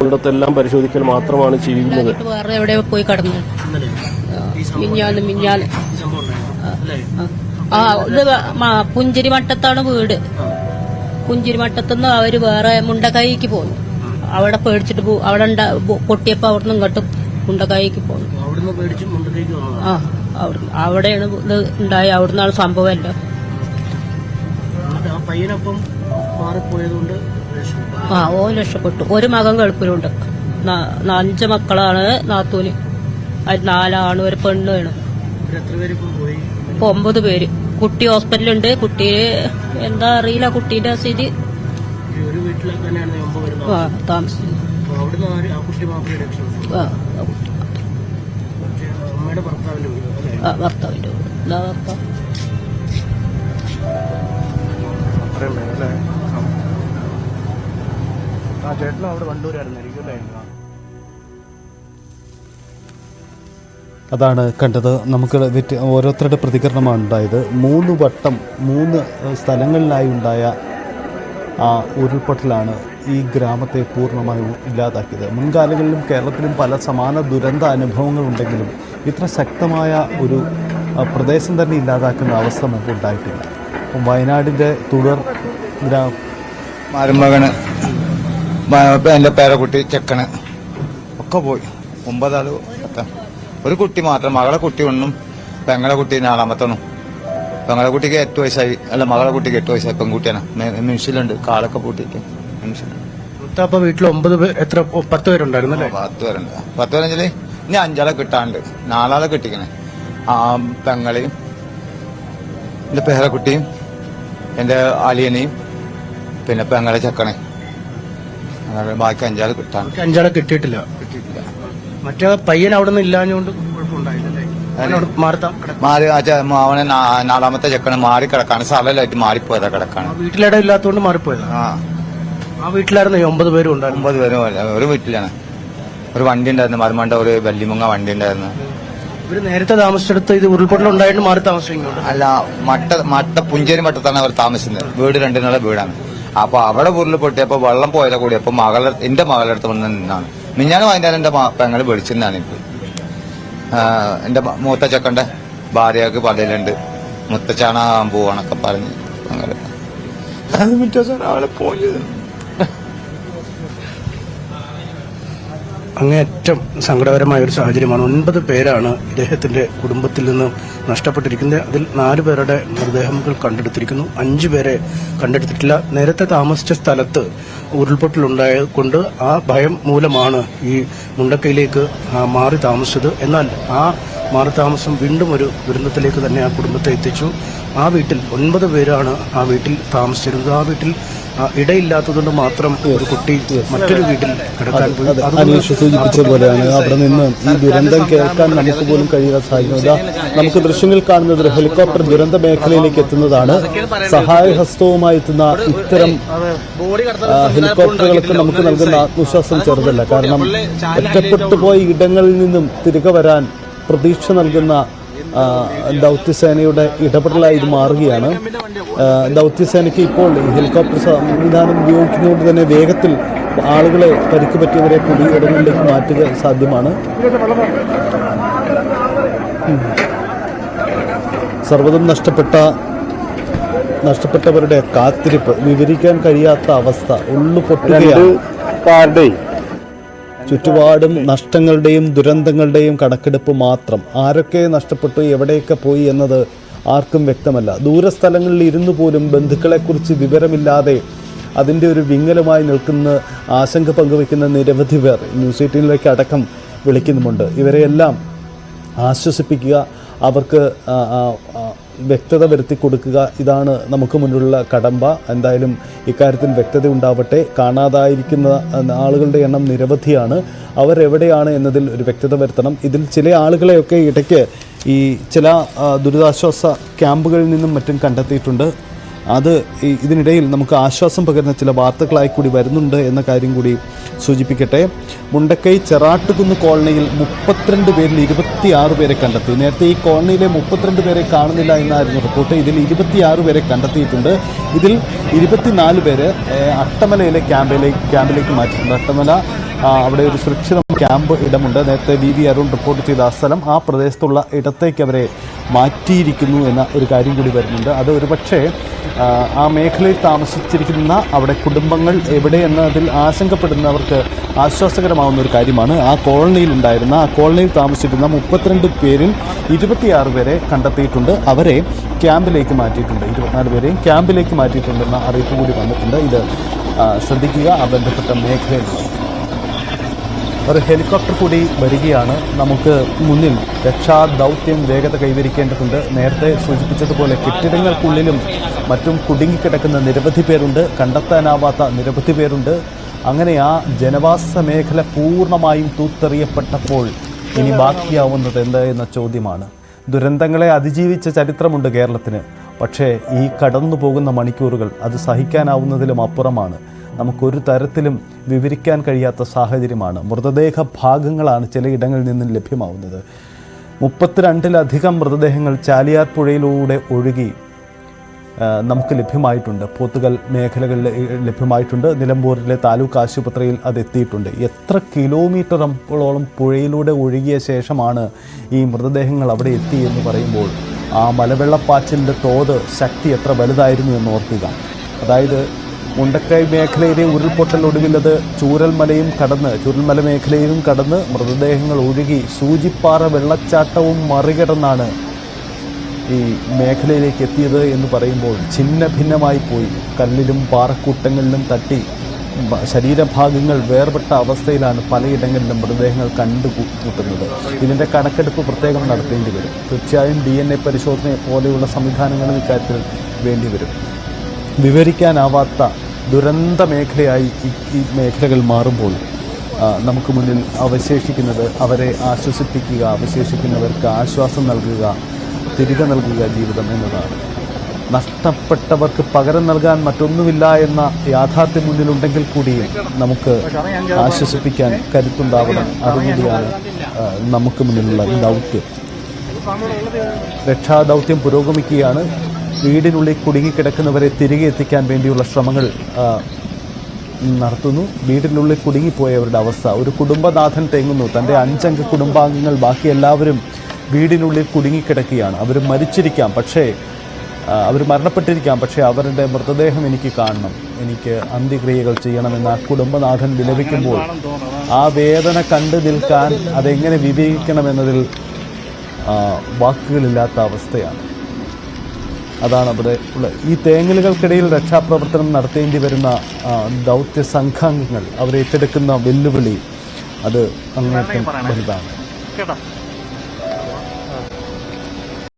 ഇടത്തെല്ലാം പരിശോധിക്കൽ മാത്രമാണ് ചെയ്യുന്നത്. വേറെ എവിടെ പോയി കടന്നു മിഞ്ഞാന്ന് പുഞ്ചിരിമട്ടത്താണ് വീട്. പുഞ്ചിരിമട്ടത്തുനിന്ന് അവര് വേറെ മുണ്ടക്കായിക്ക് പോന്നു. അവിടെ പേടിച്ചിട്ട് അവിടെ പൊട്ടിയപ്പോ അവിടുന്ന് ഇങ്ങോട്ടും മുണ്ടക്കായിക്ക് പോന്നു. അവിടെയാണ് ഇത് ഉണ്ടായി. അവിടുന്നാണ് സംഭവമല്ലോ. ഓ രക്ഷപ്പെട്ടു. ഒരു മകൻ ഗൾഫിലുണ്ട്. 5 മക്കളാണ് നാത്തൂന്. അത് 4 ആണ്, ഒരു പെണ്ണാണ്. ഇപ്പൊ 9 പേര്. കുട്ടി ഹോസ്പിറ്റലുണ്ട്. കുട്ടി എന്താ അറിയില്ല കുട്ടീന്റെ സ്ഥിതി. താമസിക്കുന്നു. ഭർത്താവിന്റെ എന്താ ഭർത്താവ് അതാണ് കണ്ടത്. നമുക്ക് ഓരോരുത്തരുടെ പ്രതികരണമാണ് ഉണ്ടായത്. 3 വട്ടം 3 സ്ഥലങ്ങളിലായി ഉണ്ടായ ആ ഉരുൾപൊട്ടലാണ് ഈ ഗ്രാമത്തെ പൂർണ്ണമായും ഇല്ലാതാക്കിയത്. മുൻകാലങ്ങളിലും കേരളത്തിലും പല സമാന ദുരന്ത അനുഭവങ്ങളുണ്ടെങ്കിലും ഇത്ര ശക്തമായ ഒരു പ്രദേശം തന്നെ ഇല്ലാതാക്കുന്ന അവസ്ഥ മുമ്പ് ഉണ്ടായിട്ടില്ല. വയനാടിൻ്റെ തുടർ മരുമകന് എൻ്റെ പേരക്കുട്ടി ചെക്കന് ഒക്കെ പോയി. 9 ആള്. ഒരു കുട്ടി മാത്രം, മകളെ കുട്ടി ഒന്നും, പെങ്ങളെ കുട്ടി 4ാമത്തൊന്നും. പെങ്ങളെ കുട്ടിക്ക് 8 വയസ്സായി. അല്ല, മകളെ കുട്ടിക്ക് 8 വയസ്സായി. പെൺകുട്ടിയാണ്. മിൻസിലുണ്ട്. കാലൊക്കെ പൂട്ടിയിട്ട് അപ്പൊ വീട്ടിൽ 9 പേര്, എത്ര 10 പേരുണ്ടായിരുന്നു? 10 പേരുണ്ട്. 10 പേരെങ്കില് ഇനി 5 ആളെ കിട്ടാണ്ട്. 4 ആളെ കിട്ടിക്കണേ. ആ പെങ്ങളെയും എന്റെ പേരക്കുട്ടിയും എന്റെ അളിയനെയും പിന്നെ പെങ്ങളെ ചെക്കണേ. ബാക്കി 5 ആള് കിട്ടാണ്ട്. 5 ആളെ കിട്ടിയിട്ടില്ല. മറ്റേ പയ്യൻ അവിടെ നിന്ന് ഇല്ലാഞ്ഞുകൊണ്ട് അവനെ 4ാമത്തെ ചെക്കണ് മാറി കിടക്കാണ്. സ്ഥലമായിട്ട് മാറിപ്പോയതാ കിടക്കാണ്. വീട്ടിലിടം ഇല്ലാത്തതുകൊണ്ട് മാറിപ്പോയതാ. ആ വീട്ടിലായിരുന്നു 9 പേരും ഉണ്ടായിരുന്നു. 9 പേരും ഒരു വീട്ടിലാണ്. ഒരു വണ്ടി ഉണ്ടായിരുന്നു, മരുമണ്ട ഒരു വല്യമുങ്ങ വണ്ടി ഉണ്ടായിരുന്നു. ഇവര് നേരത്തെ താമസിച്ചെടുത്ത് ഇത് ഉരുൾപൊട്ടൽ ഉണ്ടായിട്ട് മാറി താമസിക്കുന്നുണ്ട്. അല്ല, പുഞ്ചേരി മട്ടത്താണ് അവർ താമസിക്കുന്നത്. വീട് 2 നില വീടാണ്. അപ്പൊ അവിടെ ഉരുൾപൊട്ടിയപ്പോ വെള്ളം പോയതാ കൂടി. അപ്പൊ എന്റെ മകളുടെ അടുത്ത് വന്ന് നിന്നാണ്. മിഞ്ഞാന്ന് വൈകുന്നേരം എന്റെ പെങ്ങള് വിളിച്ചിരുന്നാണ് എനിക്ക്. എന്റെ മൂത്ത ചെക്കന്റെ ഭാര്യക്ക് പള്ളിയിലുണ്ട്, മുത്തച്ചാണാൻ പോവാണൊക്കെ പറഞ്ഞ് അങ്ങനെ അവളെ പോയത്. അങ്ങേയറ്റം സങ്കടകരമായ ഒരു സാഹചര്യമാണ്. 9 പേരാണ് ഇദ്ദേഹത്തിന്റെ കുടുംബത്തിൽ നിന്ന് നഷ്ടപ്പെട്ടിരിക്കുന്നത്. അതിൽ 4 പേരുടെ മൃതദേഹങ്ങൾ കണ്ടെടുത്തിരിക്കുന്നു. 5 പേരെ കണ്ടെടുത്തിട്ടില്ല. നേരത്തെ താമസിച്ച സ്ഥലത്ത് ഉരുൾപൊട്ടലുണ്ടായതുകൊണ്ട് ആ ഭയം മൂലമാണ് ഈ മുണ്ടക്കയിലേക്ക് മാറി താമസിച്ചത്. എന്നാൽ ആ മാറി താമസം വീണ്ടും ഒരു ദുരന്തത്തിലേക്ക് തന്നെ ആ കുടുംബത്തെ എത്തിച്ചു. ആ വീട്ടിൽ 9 പേരാണ് ആ വീട്ടിൽ താമസിച്ചിരുന്നത്. ആ വീട്ടിൽ ഇടയില്ലാത്തതുകൊണ്ട് മാത്രം ഒരു കുട്ടി മറ്റൊരു വീട്ടിൽ കിടക്കാൻ പോയി. അനീഷ് സൂചിപ്പിച്ച പോലെയാണ് അവിടെ നിന്ന് ഈ ദുരന്തം കേൾക്കാൻ നമുക്ക് പോലും കഴിയാൻ സാധിക്കുന്നത്. നമുക്ക് ദൃശ്യങ്ങൾ കാണുന്നത് ഒരു ഹെലികോപ്റ്റർ ദുരന്ത മേഖലയിലേക്ക് എത്തുന്നതാണ്. സഹായഹസ്തവുമായി എത്തുന്ന ഇത്തരം ഹെലികോപ്റ്ററുകൾക്ക് നമുക്ക് നൽകുന്ന ആത്മവിശ്വാസം ചെറുതല്ല. കാരണം ഒറ്റപ്പെട്ടുപോയ ഇടങ്ങളിൽ നിന്നും തിരികെ വരാൻ പ്രതീക്ഷ നൽകുന്ന ദൗത്യസേനയുടെ ഇടപെടലായി ഇത് മാറുകയാണ്. ദൗത്യസേനയ്ക്ക് ഇപ്പോൾ ഹെലികോപ്റ്റർ സംവിധാനം ഉപയോഗിക്കുന്നതുകൊണ്ട് തന്നെ വേഗത്തിൽ ആളുകളെ പരിക്ക് പറ്റിയവരെ കൂടി ഇടങ്ങളിലേക്ക് മാറ്റുക സാധ്യമാണ്. സർവ്വതും നഷ്ടപ്പെട്ടവരുടെ കാത്തിരിപ്പ്, വിവരിക്കാൻ കഴിയാത്ത അവസ്ഥ, ഉള്ളു പൊട്ടുകയാണ്. ചുറ്റുപാടും നഷ്ടങ്ങളുടെയും ദുരന്തങ്ങളുടെയും കണക്കെടുപ്പ് മാത്രം. ആരൊക്കെ നഷ്ടപ്പെട്ടു, എവിടെയൊക്കെ പോയി എന്നത് ആർക്കും വ്യക്തമല്ല. ദൂരസ്ഥലങ്ങളിൽ ഇരുന്നു പോലും ബന്ധുക്കളെക്കുറിച്ച് വിവരമില്ലാതെ അതിൻ്റെ ഒരു വിങ്ങലുമായി നിൽക്കുന്ന ആശങ്ക പങ്കുവയ്ക്കുന്ന നിരവധി പേർ ന്യൂസ് 18 അടക്കം വിളിക്കുന്നുമുണ്ട്. ഇവരെയെല്ലാം ആശ്വസിപ്പിക്കുക, അവർക്ക് വ്യക്തത വരുത്തി കൊടുക്കുക, ഇതാണ് നമുക്ക് മുന്നിലുള്ള കടമ്പ. എന്തായാലും ഇക്കാര്യത്തിൽ വ്യക്തത ഉണ്ടാവട്ടെ. കാണാതായിരിക്കുന്ന ആളുകളുടെ എണ്ണം നിരവധിയാണ്. അവരെവിടെയാണ് എന്നതിൽ ഒരു വ്യക്തത വരുത്തണം. ഇതിൽ ചില ആളുകളെയൊക്കെ ഇടയ്ക്ക് ഈ ചില ദുരിതാശ്വാസ ക്യാമ്പുകളിൽ നിന്നും മറ്റും കണ്ടെത്തിയിട്ടുണ്ട്. അത് ഇതിനിടയിൽ നമുക്ക് ആശ്വാസം പകരുന്ന ചില വാർത്തകളായി കൂടി വരുന്നുണ്ട് എന്ന കാര്യം കൂടി സൂചിപ്പിക്കട്ടെ. മുണ്ടക്കൈ ചെറാട്ടുകുന്ന് കോളനിയിൽ 32 പേരിൽ 26 പേരെ കണ്ടെത്തി. നേരത്തെ ഈ കോളനിയിലെ 32 പേരെ കാണുന്നില്ല എന്നായിരുന്നു റിപ്പോർട്ട്. ഇതിൽ 26 പേരെ കണ്ടെത്തിയിട്ടുണ്ട്. ഇതിൽ 24 പേര് അട്ടമലയിലെ ക്യാമ്പിലേക്ക് മാറ്റിയിട്ടുണ്ട്. അട്ടമല അവിടെ ഒരു സുരക്ഷിത ക്യാമ്പ് ഇടമുണ്ട്. നേരത്തെ വി അരുൺ റിപ്പോർട്ട് ചെയ്ത ആ സ്ഥലം, ആ പ്രദേശത്തുള്ള ഇടത്തേക്ക് അവരെ മാറ്റിയിരിക്കുന്നു എന്ന ഒരു കാര്യം കൂടി വരുന്നുണ്ട്. അത് ഒരുപക്ഷെ ആ മേഖലയിൽ താമസിച്ചിരിക്കുന്ന അവിടെ കുടുംബങ്ങൾ എവിടെയെന്നതിൽ ആശങ്കപ്പെടുന്നവർക്ക് ആശ്വാസകരമാവുന്ന ഒരു കാര്യമാണ്. ആ കോളനിയിൽ താമസിച്ചിരുന്ന 32 പേരിൽ 26 പേരെ കണ്ടെത്തിയിട്ടുണ്ട്. അവരെ ക്യാമ്പിലേക്ക് മാറ്റിയിട്ടുണ്ട്. 24 പേരെയും ക്യാമ്പിലേക്ക് മാറ്റിയിട്ടുണ്ടെന്ന അറിയിപ്പ് കൂടി വന്നിട്ടുണ്ട്. ഇത് ശ്രദ്ധിക്കുക. ആ ബന്ധപ്പെട്ട മേഖലയിൽ ഒരു ഹെലികോപ്റ്റർ കൂടി വരികയാണ്. നമുക്ക് മുന്നിൽ രക്ഷാ ദൗത്യം വേഗത കൈവരിക്കേണ്ടതുണ്ട്. നേരത്തെ സൂചിപ്പിച്ചതുപോലെ കെട്ടിടങ്ങൾക്കുള്ളിലും മറ്റും കുടുങ്ങിക്കിടക്കുന്ന നിരവധി പേരുണ്ട്, കണ്ടെത്താനാവാത്ത നിരവധി പേരുണ്ട്. അങ്ങനെ ആ ജനവാസ മേഖല പൂർണ്ണമായും തൂത്തെറിയപ്പെട്ടപ്പോൾ ഇനി ബാക്കിയാവുന്നത് എന്ത് എന്ന ചോദ്യമാണ്. ദുരന്തങ്ങളെ അതിജീവിച്ച ചരിത്രമുണ്ട് കേരളത്തിന്. പക്ഷേ ഈ കടന്നു പോകുന്ന മണിക്കൂറുകൾ അത് സഹിക്കാനാവുന്നതിലും അപ്പുറമാണ്. നമുക്കൊരു തരത്തിലും വിവരിക്കാൻ കഴിയാത്ത സാഹചര്യമാണ്. മൃതദേഹ ഭാഗങ്ങളാണ് ചിലയിടങ്ങളിൽ നിന്നും ലഭ്യമാവുന്നത്. 32-ലധികം മൃതദേഹങ്ങൾ ചാലിയാർ പുഴയിലൂടെ ഒഴുകി നമുക്ക് ലഭ്യമായിട്ടുണ്ട്. പോത്തുകൽ മേഖലകളിൽ ലഭ്യമായിട്ടുണ്ട്. നിലമ്പൂരിലെ താലൂക്ക് ആശുപത്രിയിൽ അത് എത്തിയിട്ടുണ്ട്. എത്ര കിലോമീറ്ററോളം പുഴയിലൂടെ ഒഴുകിയ ശേഷമാണ് ഈ മൃതദേഹങ്ങൾ അവിടെ എത്തി എന്ന് പറയുമ്പോൾ ആ മലവെള്ളപ്പാച്ചിലിൻ്റെ തോത്, ശക്തി എത്ര വലുതായിരുന്നു എന്ന് ഓർക്കുക. അതായത് മുണ്ടക്കൈ മേഖലയിലെ ഉരുൾപൊട്ടലൊടുവിൽ അത് ചൂരൽമല മേഖലയിലും കടന്ന് മൃതദേഹങ്ങൾ ഒഴുകി സൂചിപ്പാറ വെള്ളച്ചാട്ടവും മറികടന്നാണ് ഈ മേഖലയിലേക്ക് എത്തിയത് എന്ന് പറയുമ്പോൾ ഛിന്ന ഭിന്നമായി പോയി. കല്ലിലും പാറക്കൂട്ടങ്ങളിലും തട്ടി ശരീരഭാഗങ്ങൾ വേർപെട്ട അവസ്ഥയിലാണ് പലയിടങ്ങളിലും മൃതദേഹങ്ങൾ കണ്ടുകൂട്ടുന്നത്. ഇതിൻ്റെ കണക്കെടുപ്പ് പ്രത്യേകം നടത്തേണ്ടി വരും. തീർച്ചയായും DNA പരിശോധന പോലെയുള്ള സംവിധാനങ്ങളും ഇക്കാര്യത്തിൽ വേണ്ടിവരും. വിവരിക്കാനാവാത്ത ദുരന്ത മേഖലയായി ഈ മേഖലകൾ മാറുമ്പോൾ നമുക്ക് മുന്നിൽ അവശേഷിക്കുന്നത് അവരെ ആശ്വസിപ്പിക്കുക, അവശേഷിക്കുന്നവർക്ക് ആശ്വാസം നൽകുക, തിരികെ നൽകുക ജീവിതം എന്നതാണ്. നഷ്ടപ്പെട്ടവർക്ക് പകരം നൽകാൻ മറ്റൊന്നുമില്ല എന്ന യാഥാർത്ഥ്യം മുന്നിലുണ്ടെങ്കിൽ കൂടിയും നമുക്ക് ആശ്വസിപ്പിക്കാൻ കരുത്തുണ്ടാവണം. അതുകൂടിയാണ് നമുക്ക് മുന്നിലുള്ള ദൗത്യം. രക്ഷാദൗത്യം പുരോഗമിക്കുകയാണ്. വീടിനുള്ളിൽ കുടുങ്ങിക്കിടക്കുന്നവരെ തിരികെ എത്തിക്കാൻ വേണ്ടിയുള്ള ശ്രമങ്ങൾ നടത്തുന്നു. വീടിനുള്ളിൽ കുടുങ്ങിപ്പോയവരുടെ അവസ്ഥ, ഒരു കുടുംബനാഥൻ തേങ്ങുന്നു. തൻ്റെ 5 അംഗ കുടുംബാംഗങ്ങൾ ബാക്കി എല്ലാവരും വീടിനുള്ളിൽ കുടുങ്ങിക്കിടക്കുകയാണ്. അവർ മരിച്ചിരിക്കാം, പക്ഷേ അവർ മരണപ്പെട്ടിരിക്കാം, പക്ഷേ അവരുടെ മൃതദേഹം എനിക്ക് കാണണം, എനിക്ക് അന്ത്യക്രിയകൾ ചെയ്യണമെന്ന് ആ കുടുംബനാഥൻ വിലപിക്കുമ്പോൾ ആ വേദന കണ്ടു നിൽക്കാൻ അതെങ്ങനെ വിവേചിക്കണമെന്നതിൽ വാക്കുകളില്ലാത്ത അവസ്ഥയാണ്. അതാണ് അവിടെ ഉള്ളത്. ഈ തേങ്ങലുകൾക്കിടയിൽ രക്ഷാപ്രവർത്തനം നടത്തേണ്ടി വരുന്ന ദൗത്യ സംഘാംഗങ്ങൾ അവരെ ഏറ്റെടുക്കുന്ന വെല്ലുവിളി അത് അങ്ങേറ്റം വലുതാണ്.